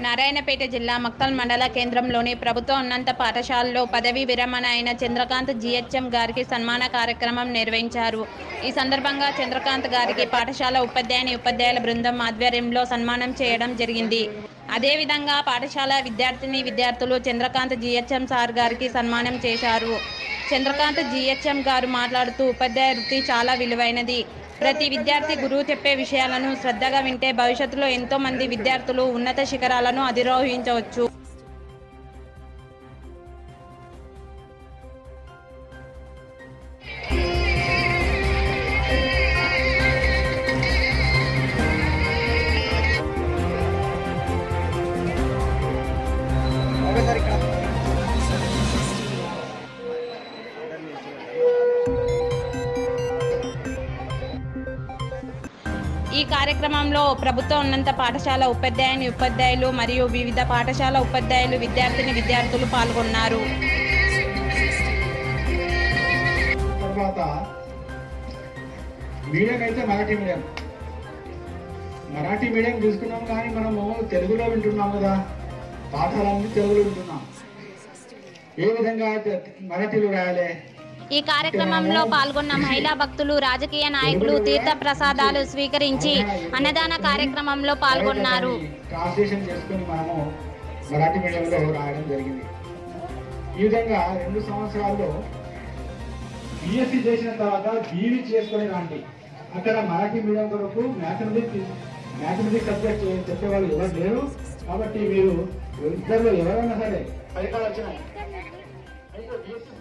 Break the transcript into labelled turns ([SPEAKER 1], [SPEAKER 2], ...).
[SPEAKER 1] నారాయణపేట జిల్లా మక్తల్ మండల కేంద్రంలోని ప్రభుత్వ ఉన్నత పాఠశాలలో పదవీ విరమణ అయిన చంద్రకాంత్ జిహెచ్ఎం గారికి సన్మాన కార్యక్రమం నిర్వహించారు. ఈ సందర్భంగా చంద్రకాంత్ గారికి పాఠశాల ఉపాధ్యాయుల బృందం ఆధ్వర్యంలో సన్మానం చేయడం జరిగింది. అదేవిధంగా పాఠశాల విద్యార్థులు చంద్రకాంత్ జిహెచ్ఎం సార్ గారికి సన్మానం చేశారు. చంద్రకాంత్ జిహెచ్ఎం గారు మాట్లాడుతూ ఉపాధ్యాయ వృత్తి చాలా విలువైనది. ప్రతి విద్యార్థి గురువు చెప్పే విషయాలను శ్రద్ధగా వింటే భవిష్యత్తులో ఎంతో మంది విద్యార్థులు ఉన్నత శిఖరాలను అధిరోహించవచ్చు. ఈ కార్యక్రమంలో ప్రభుత్వ ఉన్నత పాఠశాల ఉపాధ్యాయులు మరియు వివిధ పాఠశాల ఉపాధ్యాయులు విద్యార్థులు పాల్గొన్నారు.
[SPEAKER 2] తర్వాత మీడియం అయితే మరాఠీ మీడియం తీసుకున్నాం, కానీ మనము తెలుగులో వింటున్నాం కదా, పాఠాలన్నీ తెలుగులో వింటున్నాం. ఏ విధంగా మరాఠీలో రాయాలి?
[SPEAKER 1] ఈ కార్యక్రమంలో పాల్గొన్న మహిళా భక్తులు, రాజకీయ నాయకులు తీర్థ ప్రసాదాలు స్వీకరించి అన్నదాన కార్యక్రమంలో పాల్గొన్నారు.
[SPEAKER 2] ట్రాన్స్లేషన్ చేసుకుని మనము మరాఠీ మీడియంలో రాయడం జరిగింది. ఈ విధంగా 2 సంవత్సరాల్లో బిఎస్సీ చేసిన తర్వాత బీవీ చేసుకొని రండి. అక్కడ మరాఠీ మీడియం కొరకు మ్యాథమెటిక్స్ సబ్జెక్ట్ చెప్పేవాళ్ళు ఎవరు లేరు. కాబట్టి మీరు ఇద్దరు ఎవరైనా సరే ఫలితాలు వచ్చినాయి. అయితే బిఎస్సీ